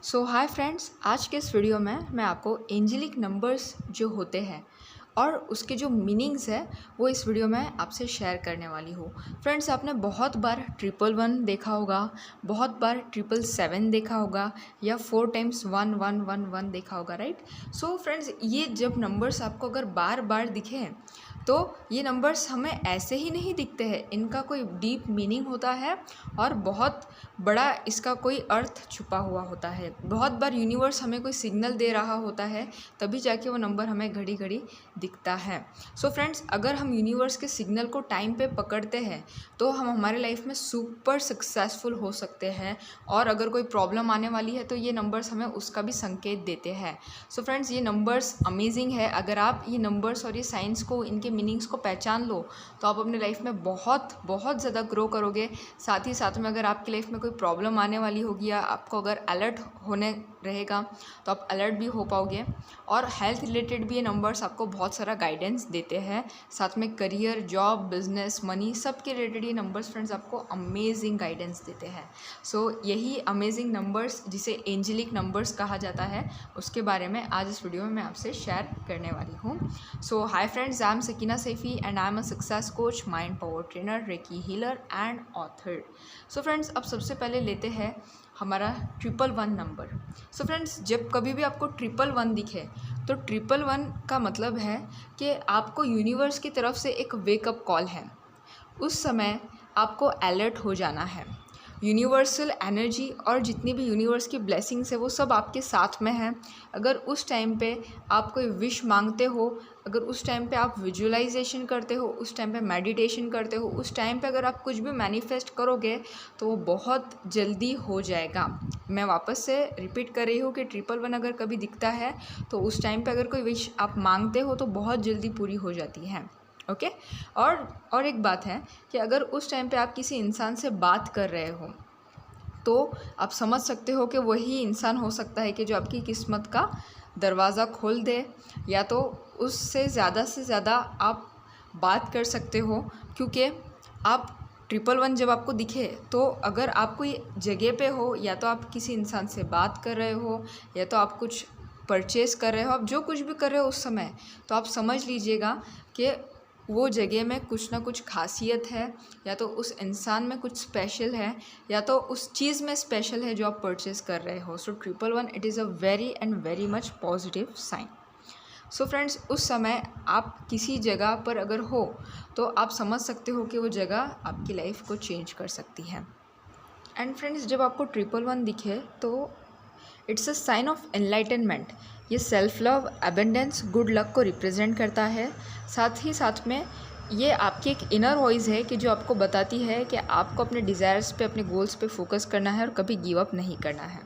Hi friends, आज के इस वीडियो में मैं आपको एंजेलिक नंबर्स जो होते हैं और उसके जो मीनिंग्स है वो इस वीडियो में आपसे शेयर करने वाली हूँ। फ्रेंड्स, आपने बहुत बार 111 देखा होगा, बहुत बार 777 देखा होगा या 4 टाइम्स 1111 देखा होगा, राइट। फ्रेंड्स, ये जब नंबर्स आपको अगर बार बार दिखे तो ये नंबर्स हमें ऐसे ही नहीं दिखते हैं, इनका कोई डीप मीनिंग होता है और बहुत बड़ा इसका कोई अर्थ छुपा हुआ होता है। बहुत बार यूनिवर्स हमें कोई सिग्नल दे रहा होता है, तभी जाके वो नंबर हमें घड़ी घड़ी दिखता है। फ्रेंड्स, अगर हम यूनिवर्स के सिग्नल को टाइम पे पकड़ते हैं तो हम हमारे लाइफ में सुपर सक्सेसफुल हो सकते हैं, और अगर कोई प्रॉब्लम आने वाली है तो ये नंबर्स हमें उसका भी संकेत देते हैं। फ्रेंड्स, ये नंबर्स अमेजिंग है। अगर आप ये नंबर्स और ये साइंस को, इनके मीनिंग्स को पहचान लो तो आप अपने लाइफ में बहुत बहुत ज़्यादा ग्रो करोगे। साथ ही साथ में अगर आपकी लाइफ में कोई प्रॉब्लम आने वाली होगी या आपको अगर अलर्ट होने रहेगा तो आप अलर्ट भी हो पाओगे। और हेल्थ रिलेटेड भी ये नंबर्स आपको बहुत सारा गाइडेंस देते हैं। साथ में करियर, जॉब, बिजनेस, मनी, सब के रिलेटेड ये नंबर्स फ्रेंड्स आपको अमेजिंग गाइडेंस देते हैं। यही अमेजिंग नंबर्स, जिसे एंजेलिक नंबर्स कहा जाता है, उसके बारे में आज इस वीडियो में मैं आपसे शेयर करने वाली हूँ। Hi friends, I am Sakina Saifi and I am a success coach, mind power trainer, reiki healer and author. Friends, अब सबसे पहले लेते हैं हमारा 111 नंबर। फ्रेंड्स, जब कभी भी आपको 111 दिखे तो 111 का मतलब है कि आपको यूनिवर्स की तरफ से एक वेकअप कॉल है। उस समय आपको अलर्ट हो जाना है। यूनिवर्सल एनर्जी और जितनी भी यूनिवर्स की ब्लेसिंग्स है वो सब आपके साथ में है। अगर उस टाइम पे आप कोई विश मांगते हो, अगर उस टाइम पे आप विजुअलाइजेशन करते हो, उस टाइम पे मेडिटेशन करते हो, उस टाइम पे अगर आप कुछ भी मैनिफेस्ट करोगे तो वो बहुत जल्दी हो जाएगा। मैं वापस से रिपीट कर रही हूँ कि 111 अगर कभी दिखता है तो उस टाइम पे अगर कोई विश आप मांगते हो तो बहुत जल्दी पूरी हो जाती है। ओके। और एक बात है कि अगर उस टाइम पे आप किसी इंसान से बात कर रहे हो तो आप समझ सकते हो कि वही इंसान हो सकता है कि जो आपकी किस्मत का दरवाज़ा खोल दे, या तो उससे ज़्यादा आप बात कर सकते हो। क्योंकि आप 111 जब आपको दिखे तो अगर आप कोई जगह पे हो, या तो आप किसी इंसान से बात कर रहे हो, या तो आप कुछ परचेस कर रहे हो, आप जो कुछ भी कर रहे हो उस समय, तो आप समझ लीजिएगा कि वो जगह में कुछ ना कुछ खासियत है, या तो उस इंसान में कुछ स्पेशल है, या तो उस चीज़ में स्पेशल है जो आप परचेस कर रहे हो। 111 it is a very and very much positive sign. Friends, उस समय आप किसी जगह पर अगर हो तो आप समझ सकते हो कि वो जगह आपकी लाइफ को चेंज कर सकती है। एंड फ्रेंड्स, जब आपको 111 दिखे तो it's a sign of enlightenment. ये self love, abundance, good luck को रिप्रेजेंट करता है। साथ ही साथ में ये आपकी एक इनर वॉइस है कि जो आपको बताती है कि आपको अपने डिज़ायर्स पे, अपने गोल्स पे फोकस करना है और कभी गिव अप नहीं करना है।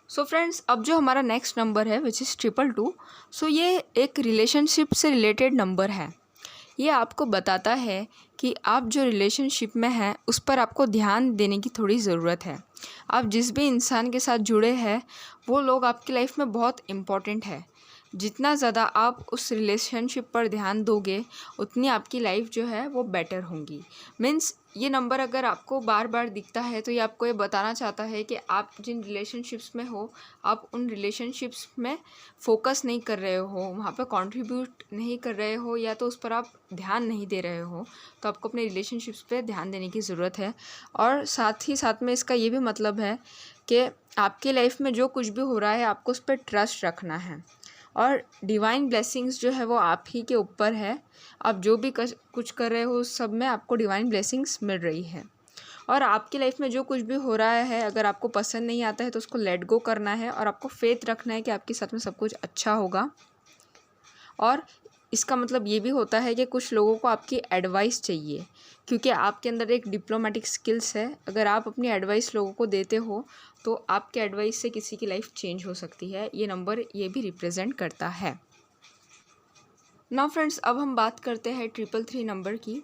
फ्रेंड्स, अब जो हमारा नेक्स्ट नंबर है विच इज़ 222, ये एक रिलेशनशिप से रिलेटेड नंबर है। ये आपको बताता है कि आप जो रिलेशनशिप में हैं उस पर आपको ध्यान देने की थोड़ी ज़रूरत है। आप जिस भी इंसान के साथ जुड़े हैं वो लोग आपकी लाइफ में बहुत इम्पॉर्टेंट है। जितना ज़्यादा आप उस रिलेशनशिप पर ध्यान दोगे उतनी आपकी लाइफ जो है वो बेटर होंगी। मीन्स, ये नंबर अगर आपको बार बार दिखता है तो ये आपको ये बताना चाहता है कि आप जिन रिलेशनशिप्स में हो, आप उन रिलेशनशिप्स में फोकस नहीं कर रहे हो, वहाँ पर कंट्रीब्यूट नहीं कर रहे हो, या तो उस पर आप ध्यान नहीं दे रहे हो, तो आपको अपने रिलेशनशिप्स पे ध्यान देने की ज़रूरत है। और साथ ही साथ में इसका ये भी मतलब है कि आपकी लाइफ में जो कुछ भी हो रहा है आपको उस पर ट्रस्ट रखना है, और डिवाइन ब्लेसिंग्स जो है वो आप ही के ऊपर है। आप जो भी कुछ कर रहे हो उस सब में आपको डिवाइन ब्लेसिंग्स मिल रही है। और आपकी लाइफ में जो कुछ भी हो रहा है, अगर आपको पसंद नहीं आता है तो उसको लेट गो करना है, और आपको फेथ रखना है कि आपके साथ में सब कुछ अच्छा होगा। और इसका मतलब ये भी होता है कि कुछ लोगों को आपकी एडवाइस चाहिए, क्योंकि आपके अंदर एक डिप्लोमेटिक स्किल्स है। अगर आप अपनी एडवाइस लोगों को देते हो तो आपके एडवाइस से किसी की लाइफ चेंज हो सकती है। ये नंबर ये भी रिप्रेजेंट करता है। नाउ फ्रेंड्स, अब हम बात करते हैं 333 नंबर की।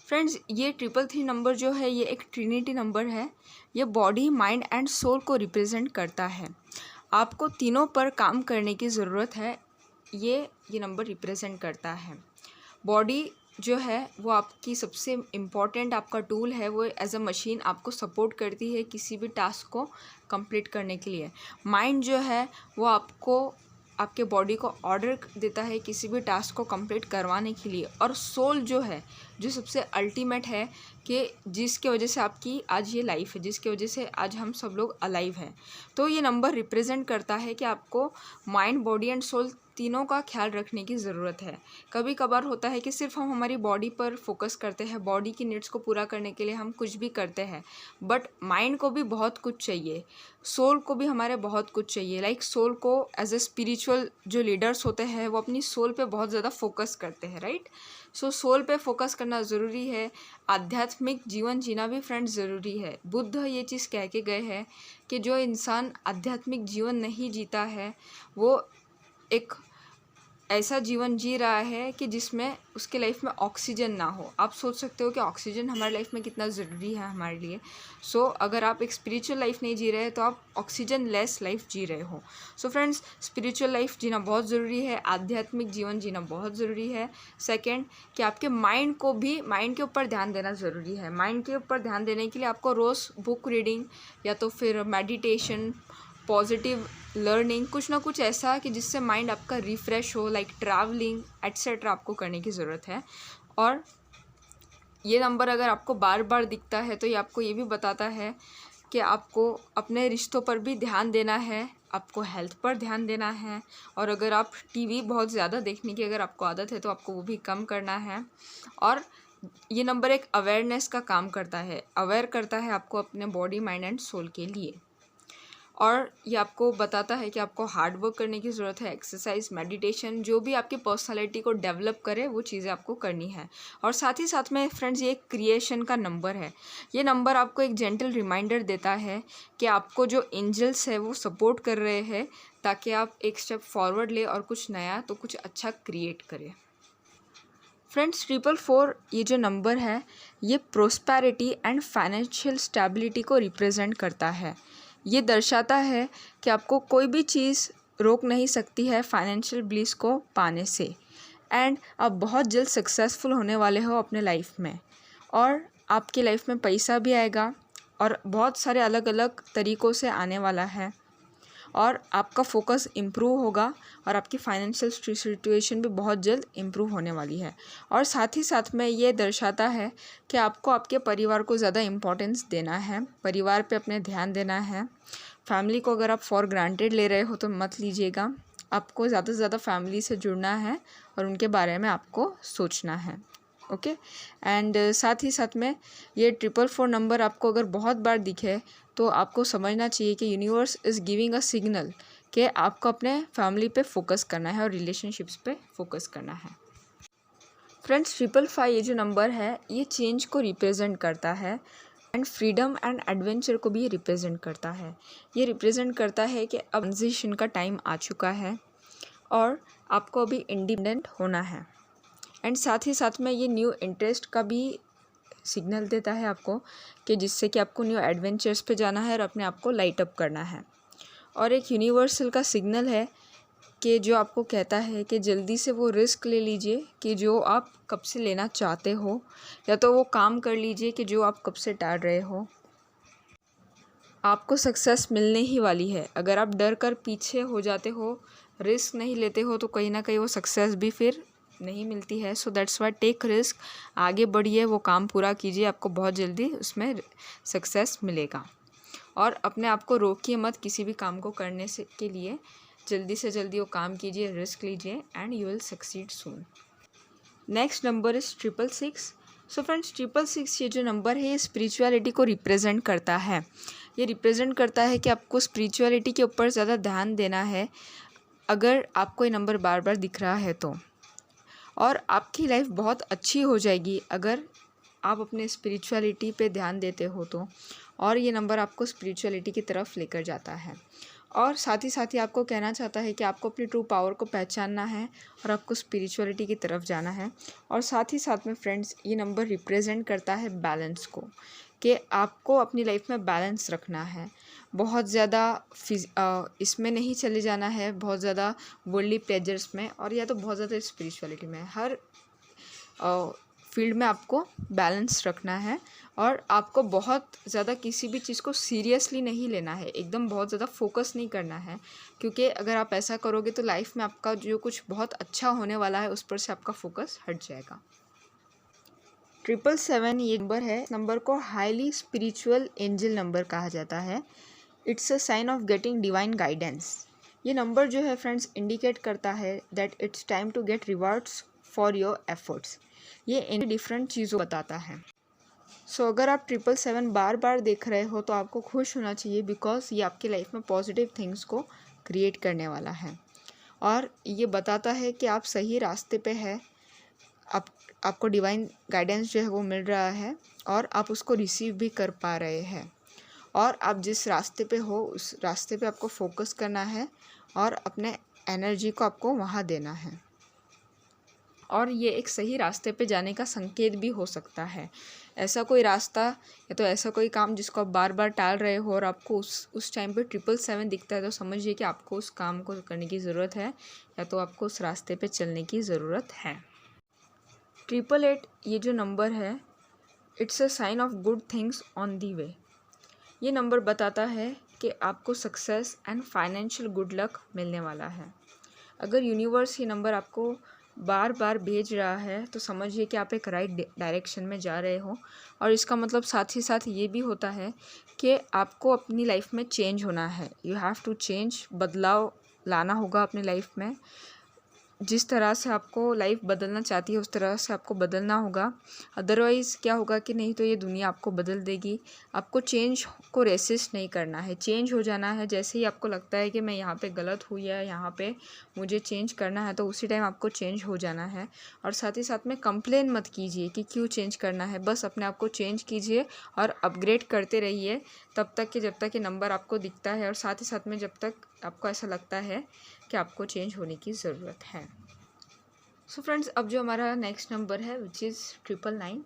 फ्रेंड्स, ये 333 नंबर जो है ये एक ट्रिनिटी नंबर है। ये बॉडी, माइंड एंड सोल को रिप्रेजेंट करता है। आपको तीनों पर काम करने की ज़रूरत है, ये नंबर रिप्रेजेंट करता है। बॉडी जो है वो आपकी सबसे इम्पॉर्टेंट आपका टूल है, वो एज अ मशीन आपको सपोर्ट करती है किसी भी टास्क को कंप्लीट करने के लिए। माइंड जो है वो आपको आपके बॉडी को ऑर्डर देता है किसी भी टास्क को कंप्लीट करवाने के लिए। और सोल जो है, जो सबसे अल्टीमेट है कि जिसके वजह से आपकी आज ये लाइफ है, जिसके वजह से आज हम सब लोग अलाइव हैं। तो ये नंबर रिप्रेजेंट करता है कि आपको माइंड, बॉडी एंड सोल तीनों का ख्याल रखने की ज़रूरत है। कभी कभार होता है कि सिर्फ हम हमारी बॉडी पर फोकस करते हैं, बॉडी की नीड्स को पूरा करने के लिए हम कुछ भी करते हैं, बट माइंड को भी बहुत कुछ चाहिए, सोल को भी हमारे बहुत कुछ चाहिए। लाइक सोल को एज ए स्पिरिचुअल जो लीडर्स होते हैं वो अपनी सोल पे बहुत ज़्यादा फोकस करते हैं, राइट। सो सोल पे फोकस करना ज़रूरी है। आध्यात्मिक जीवन जीना भी फ्रेंड्स ज़रूरी है। बुद्ध ये चीज़ कह के गए हैं कि जो इंसान आध्यात्मिक जीवन नहीं जीता है वो एक ऐसा जीवन जी रहा है कि जिसमें उसके लाइफ में ऑक्सीजन ना हो। आप सोच सकते हो कि ऑक्सीजन हमारी लाइफ में कितना ज़रूरी है हमारे लिए। सो अगर आप एक स्पिरिचुअल लाइफ नहीं जी रहे तो आप ऑक्सीजन लेस लाइफ जी रहे हो। सो फ्रेंड्स, स्पिरिचुअल लाइफ जीना बहुत ज़रूरी है, आध्यात्मिक जीवन जीना बहुत ज़रूरी है। सेकेंड, कि आपके माइंड को भी माइंड के ऊपर ध्यान देना ज़रूरी है। माइंड के ऊपर ध्यान देने के लिए आपको रोज़ बुक रीडिंग या तो फिर मेडिटेशन, पॉजिटिव लर्निंग, कुछ ना कुछ ऐसा कि जिससे माइंड आपका रिफ़्रेश हो, लाइक ट्रैवलिंग एट्सेट्रा आपको करने की ज़रूरत है। और ये नंबर अगर आपको बार बार दिखता है तो ये आपको ये भी बताता है कि आपको अपने रिश्तों पर भी ध्यान देना है, आपको हेल्थ पर ध्यान देना है। और अगर आप टीवी बहुत ज़्यादा देखने की अगर आपको आदत है तो आपको वो भी कम करना है। और ये नंबर एक अवेयरनेस का काम करता है, अवेयर करता है आपको अपने बॉडी, माइंड एंड सोल के लिए। और ये आपको बताता है कि आपको हार्ड वर्क करने की ज़रूरत है, एक्सरसाइज, मेडिटेशन, जो भी आपकी पर्सनालिटी को डेवलप करे वो चीज़ें आपको करनी है। और साथ ही साथ में फ्रेंड्स, ये एक क्रिएशन का नंबर है। ये नंबर आपको एक जेंटल रिमाइंडर देता है कि आपको जो एंजल्स है वो सपोर्ट कर रहे हैं ताकि आप एक स्टेप फॉरवर्ड ले और कुछ नया, तो कुछ अच्छा क्रिएट करें। फ्रेंड्स, 444 ये जो नंबर है ये प्रोस्पैरिटी एंड फाइनेंशियल स्टेबिलिटी को रिप्रेजेंट करता है। ये दर्शाता है कि आपको कोई भी चीज़ रोक नहीं सकती है फाइनेंशियल ब्लिस को पाने से। एंड आप बहुत जल्द सक्सेसफुल होने वाले हो अपने लाइफ में, और आपकी लाइफ में पैसा भी आएगा और बहुत सारे अलग अलग तरीक़ों से आने वाला है। और आपका फोकस इम्प्रूव होगा और आपकी फाइनेंशियल सिचुएशन भी बहुत जल्द इम्प्रूव होने वाली है। और साथ ही साथ में ये दर्शाता है कि आपको आपके परिवार को ज़्यादा इम्पोर्टेंस देना है, परिवार पे अपने ध्यान देना है। फैमिली को अगर आप फॉर ग्रांटेड ले रहे हो तो मत लीजिएगा, आपको ज़्यादा से ज़्यादा फैमिली से जुड़ना है और उनके बारे में आपको सोचना है। ओके। एंड साथ ही साथ में ये 444 नंबर आपको अगर बहुत बार दिखे तो आपको समझना चाहिए कि universe is giving a signal कि आपको अपने फैमिली पे फोकस करना है और रिलेशनशिप्स पे फोकस करना है। फ्रेंड्स, 555 ये जो नंबर है ये चेंज को रिप्रेजेंट करता है एंड फ्रीडम एंड एडवेंचर को भी ये रिप्रेजेंट करता है। ये रिप्रेजेंट करता है कि अब ट्रांजिशन का टाइम आ चुका है और आपको अभी इंडिपेंडेंट होना है। एंड साथ ही साथ में ये न्यू इंटरेस्ट का भी सिग्नल देता है आपको कि जिससे कि आपको न्यू एडवेंचर्स पे जाना है और अपने आप को लाइट अप करना है। और एक यूनिवर्सल का सिग्नल है कि जो आपको कहता है कि जल्दी से वो रिस्क ले लीजिए कि जो आप कब से लेना चाहते हो, या तो वो काम कर लीजिए कि जो आप कब से टाल रहे हो। आपको सक्सेस मिलने ही वाली है। अगर आप डर कर पीछे हो जाते हो, रिस्क नहीं लेते हो, तो कहीं ना कहीं वो सक्सेस भी फिर नहीं मिलती है। So that's why take risk, आगे बढ़िए, वो काम पूरा कीजिए, आपको बहुत जल्दी उसमें सक्सेस मिलेगा। और अपने आप को रोकिए मत किसी भी काम को करने से के लिए, जल्दी से जल्दी वो काम कीजिए, रिस्क लीजिए and you will succeed soon. Next number is 666। So friends, 666 ये जो नंबर है ये स्पिरिचुअलिटी को रिप्रेजेंट करता है। ये रिप्रेजेंट करता है कि आपको स्पिरिचुअलिटी के ऊपर ज़्यादा ध्यान देना है अगर आपको ये नंबर बार बार दिख रहा है तो। और आपकी लाइफ बहुत अच्छी हो जाएगी अगर आप अपने स्पिरिचुअलिटी पे ध्यान देते हो तो। और ये नंबर आपको स्पिरिचुअलिटी की तरफ लेकर जाता है। और साथ ही आपको कहना चाहता है कि आपको अपनी ट्रू पावर को पहचानना है और आपको स्पिरिचुअलिटी की तरफ जाना है। और साथ ही साथ में फ्रेंड्स, ये नंबर रिप्रेजेंट करता है बैलेंस को, कि आपको अपनी लाइफ में बैलेंस रखना है। बहुत ज़्यादा इसमें नहीं चले जाना है, बहुत ज़्यादा वर्ल्डली प्लेजर्स में, और या तो बहुत ज़्यादा स्पिरिचुअलिटी में। हर फील्ड में आपको बैलेंस रखना है और आपको बहुत ज़्यादा किसी भी चीज़ को सीरियसली नहीं लेना है, एकदम बहुत ज़्यादा फोकस नहीं करना है, क्योंकि अगर आप ऐसा करोगे तो लाइफ में आपका जो कुछ बहुत अच्छा होने वाला है उस पर से आपका फोकस हट जाएगा। 777 ये नंबर है। नंबर को हाईली स्पिरिचुअल एंजल नंबर कहा जाता है। It's a sign of getting divine guidance. ये नंबर जो है फ्रेंड्स इंडिकेट करता है that it's time to get rewards for your efforts. ये इन डिफरेंट चीज़ों बताता है। सो अगर आप 777 बार बार देख रहे हो तो आपको खुश होना चाहिए, बिकॉज ये आपकी लाइफ में पॉजिटिव थिंग्स को क्रिएट करने वाला है और ये बताता है कि आप सही रास्ते पे है। आपको डिवाइन गाइडेंस जो है वो मिल रहा है और आप उसको रिसीव भी कर पा रहे हैं और आप जिस रास्ते पे हो उस रास्ते पे आपको फोकस करना है और अपने एनर्जी को आपको वहाँ देना है। और ये एक सही रास्ते पे जाने का संकेत भी हो सकता है। ऐसा कोई रास्ता या तो ऐसा कोई काम जिसको आप बार बार टाल रहे हो और आपको उस टाइम पे 777 दिखता है, तो समझिए कि आपको उस काम को करने की ज़रूरत है या तो आपको उस रास्ते पे चलने की ज़रूरत है। 888 ये जो नंबर है, it's a sign of good things on the way. ये नंबर बताता है कि आपको success and financial good luck मिलने वाला है। अगर यूनिवर्स ये नंबर आपको बार बार भेज रहा है तो समझिए कि आप एक राइट डायरेक्शन में जा रहे हो और इसका मतलब साथ ही साथ ये भी होता है कि आपको अपनी लाइफ में चेंज होना है। यू हैव टू चेंज, बदलाव लाना होगा अपनी लाइफ में। जिस तरह से आपको लाइफ बदलना चाहती है उस तरह से आपको बदलना होगा, अदरवाइज़ क्या होगा कि नहीं तो ये दुनिया आपको बदल देगी। आपको चेंज को रेसिस्ट नहीं करना है, चेंज हो जाना है। जैसे ही आपको लगता है कि मैं यहाँ पे गलत हुई है, यहाँ पे मुझे चेंज करना है, तो उसी टाइम आपको चेंज हो जाना है। और साथ ही साथ में कंप्लेन मत कीजिए कि क्यों चेंज करना है, बस अपने आप को चेंज कीजिए और अपग्रेड करते रहिए तब तक कि जब तक ये नंबर आपको दिखता है और साथ ही साथ में जब तक आपको ऐसा लगता है कि आपको चेंज होने की ज़रूरत है। सो फ्रेंड्स, अब जो हमारा नेक्स्ट नंबर है विच इज़ 999,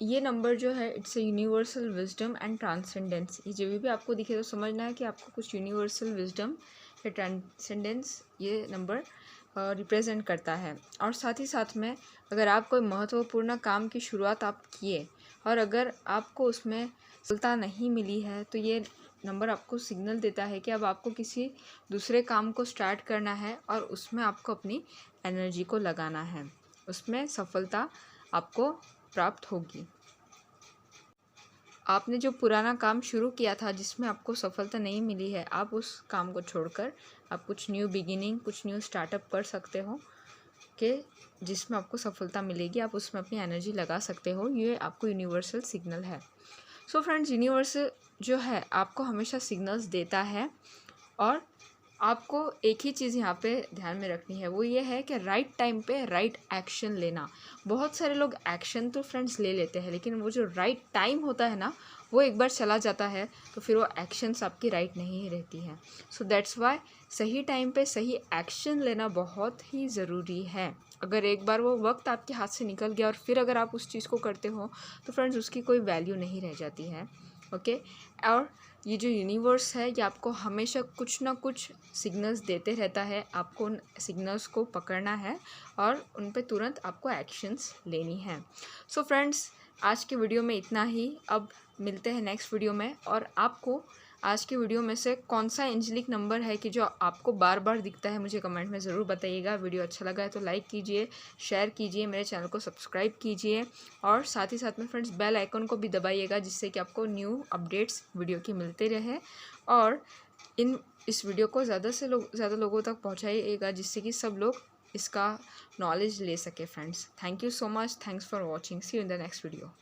ये नंबर जो है it's a universal wisdom and transcendence. ये जब भी आपको दिखे तो समझना है कि आपको कुछ यूनिवर्सल विजडम या ट्रांसेंडेंस ये नंबर रिप्रेजेंट करता है। और साथ ही साथ में अगर आप कोई महत्वपूर्ण काम की शुरुआत आप किए और अगर आपको उसमें सफलता नहीं मिली है तो ये नंबर आपको सिग्नल देता है कि अब आपको किसी दूसरे काम को स्टार्ट करना है और उसमें आपको अपनी एनर्जी को लगाना है, उसमें सफलता आपको प्राप्त होगी। आपने जो पुराना काम शुरू किया था जिसमें आपको सफलता नहीं मिली है, आप उस काम को छोड़कर आप कुछ न्यू बिगिनिंग, कुछ न्यू स्टार्टअप कर सकते हो कि जिसमें आपको सफलता मिलेगी, आप उसमें अपनी एनर्जी लगा सकते हो। ये आपको यूनिवर्सल सिग्नल है। सो फ्रेंड्स, यूनिवर्स जो है आपको हमेशा सिग्नल्स देता है और आपको एक ही चीज़ यहाँ पे ध्यान में रखनी है, वो ये है कि राइट टाइम पे राइट एक्शन लेना। बहुत सारे लोग एक्शन तो फ्रेंड्स ले लेते हैं, लेकिन वो जो राइट टाइम होता है ना, वो एक बार चला जाता है तो फिर वो एक्शंस आपकी राइट नहीं रहती हैं। सो दैट्स वाई सही टाइम पे सही एक्शन लेना बहुत ही ज़रूरी है। अगर एक बार वो वक्त आपके हाथ से निकल गया और फिर अगर आप उस चीज़ को करते हो तो फ्रेंड्स उसकी कोई वैल्यू नहीं रह जाती है। ओके, और ये जो यूनिवर्स है ये आपको हमेशा कुछ ना कुछ सिग्नल्स देते रहता है। आपको उन सिग्नल्स को पकड़ना है और उन पे तुरंत आपको एक्शंस लेनी है। सो फ्रेंड्स, आज के वीडियो में इतना ही। अब मिलते हैं नेक्स्ट वीडियो में। और आपको आज के वीडियो में से कौन सा एंजेलिक नंबर है कि जो आपको बार बार दिखता है, मुझे कमेंट में ज़रूर बताइएगा। वीडियो अच्छा लगा है तो लाइक कीजिए, शेयर कीजिए, मेरे चैनल को सब्सक्राइब कीजिए और साथ ही साथ में फ्रेंड्स बेल आइकन को भी दबाइएगा, जिससे कि आपको न्यू अपडेट्स वीडियो की मिलते रहे। और इस वीडियो को ज़्यादा लोगों तक पहुँचाइएगा, जिससे कि सब लोग इसका नॉलेज ले सके friends. Thank you so much, thanks for watching, see you in the next video.